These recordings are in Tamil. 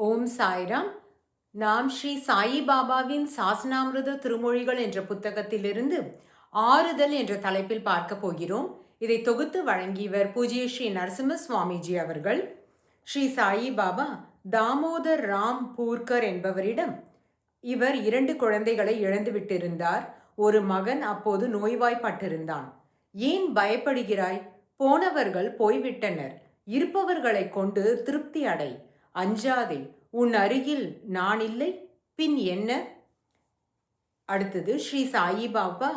ஓம் சாய்ராம். நாம் ஸ்ரீ சாயி பாபாவின் சாசனாமிருத திருமொழிகள் என்ற புத்தகத்திலிருந்து ஆறுதல் என்ற தலைப்பில் பார்க்க போகிறோம். இதை தொகுத்து வழங்கியவர் பூஜ்ய ஸ்ரீ நரசிம்ம சுவாமிஜி அவர்கள். ஸ்ரீ சாயி பாபா தாமோதர் ராம் பூர்கர் என்பவரிடம் இவர் 2 குழந்தைகளை இழந்துவிட்டிருந்தார். ஒரு மகன் அப்போது நோய்வாய்ப்பட்டிருந்தான். ஏன் பயப்படுகிறாய்? போனவர்கள் போய்விட்டனர். இருப்பவர்களை கொண்டு திருப்தி அடை. அஞ்சாதே, உன் அருகில் நான் இல்லை, பின் என்ன? அடுத்தது ஸ்ரீ சாயி பாபா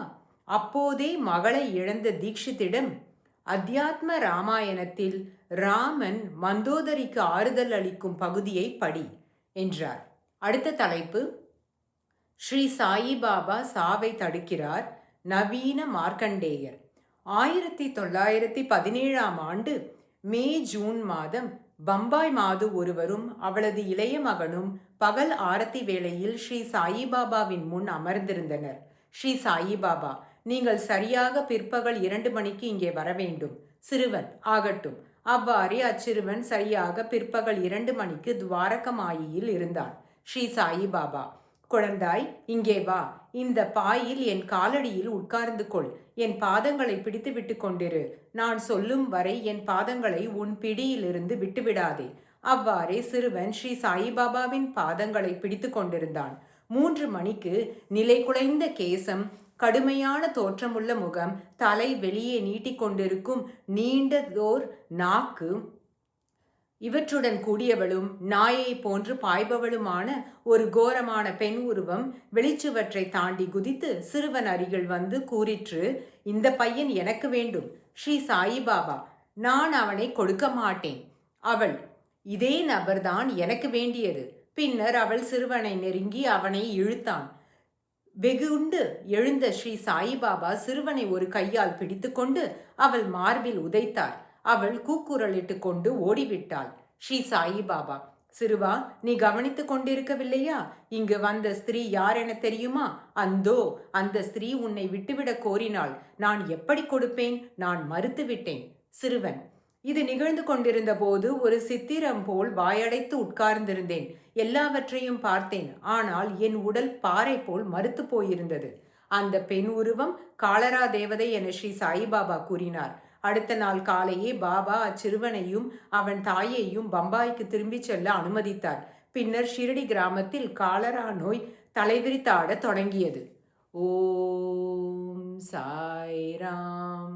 அப்போதே மகளை இழந்த தீக்ஷித்திடம் அத்தியாத்ம ராமாயணத்தில் ராமன் மந்தோதரிக்கு ஆறுதல் அளிக்கும் பகுதியை படி என்றார். அடுத்த தலைப்பு ஸ்ரீ சாயி பாபா சாவை தடுக்கிறார். நவீன மார்க்கண்டேயர். 1917ஆம் ஆண்டு மே ஜூன் மாதம் பம்பாய் மாது ஒருவரும் அவளது இளைய மகனும் பகல் ஆரத்தி வேளையில் ஸ்ரீ சாயிபாபாவின் முன் அமர்ந்திருந்தனர். ஸ்ரீ சாயிபாபா, நீங்கள் சரியாக பிற்பகல் 2 மணிக்கு இங்கே வர வேண்டும். சிறுவன், ஆகட்டும். அவ்வாறே அச்சிறுவன் சரியாக பிற்பகல் 2 மணிக்கு துவாரகமாயியில் இருந்தான். ஸ்ரீ சாயிபாபா, குழந்தாய், இங்கே வா. இந்த பாயில் என் காலடியில் உட்கார்ந்து கொள். என் பாதங்களை பிடித்து விட்டு கொண்டிரு. நான் சொல்லும் வரை என் பாதங்களை உன் பிடியிலிருந்து விட்டுவிடாதே. அவ்வாறே சிறுவன் ஸ்ரீ சாயிபாபாவின் பாதங்களை பிடித்து கொண்டிருந்தான். 3 மணிக்கு நிலை குலைந்த கேசம், கடுமையான தோற்றமுள்ள முகம், தலை வெளியே நீட்டிக்கொண்டிருக்கும் நீண்டதோர் நாக்கு, இவற்றுடன் கூடியவளும் நாயை போன்று பாய்பவளுமான ஒரு கோரமான பெண் உருவம் வெளிச்சுவற்றை தாண்டி குதித்து சிறுவன் அருகில் வந்து கூறிற்று, இந்த பையன் எனக்கு வேண்டும். ஸ்ரீ சாயிபாபா, நான் அவனை கொடுக்க மாட்டேன். அவள், இதே நபர்தான் எனக்கு வேண்டியது. பின்னர் அவள் சிறுவனை நெருங்கி அவனை இழுத்தான். வெகுண்டு எழுந்த ஸ்ரீ சாயிபாபா சிறுவனை ஒரு கையால் பிடித்துக்கொண்டு அவள் மார்பில் உதைத்தார். அவள் கூக்குரலிட்டு கொண்டு ஓடிவிட்டாள். ஸ்ரீ சாயிபாபா, சிறுவா, நீ கவனித்துக் கொண்டிருக்கவில்லையா? இங்கு வந்த ஸ்திரீ யார் என தெரியுமா? அந்தோ அந்த ஸ்திரீ உன்னை விட்டுவிட கோரினாள். நான் எப்படி கொடுப்பேன்? நான் மறுத்துவிட்டேன். சிறுவன், இது நிகழ்ந்து கொண்டிருந்த போது ஒரு சித்திரம் போல் வாயடைத்து உட்கார்ந்திருந்தேன். எல்லாவற்றையும் பார்த்தேன். ஆனால் என் உடல் பாறை போல் மறுத்து போயிருந்தது. அந்த பெண் உருவம் காலரா தேவதை என ஸ்ரீ சாயிபாபா கூறினார். அடுத்த நாள் காலையே பாபா அச்சிறுவனையும் அவன் தாயையும் பம்பாய்க்கு திரும்பிச் செல்ல அனுமதித்தார். பின்னர் ஷிரடி கிராமத்தில் காலரா நோய் தலைவிரித்தாடத் தொடங்கியது. ஓம் சாய்ராம்.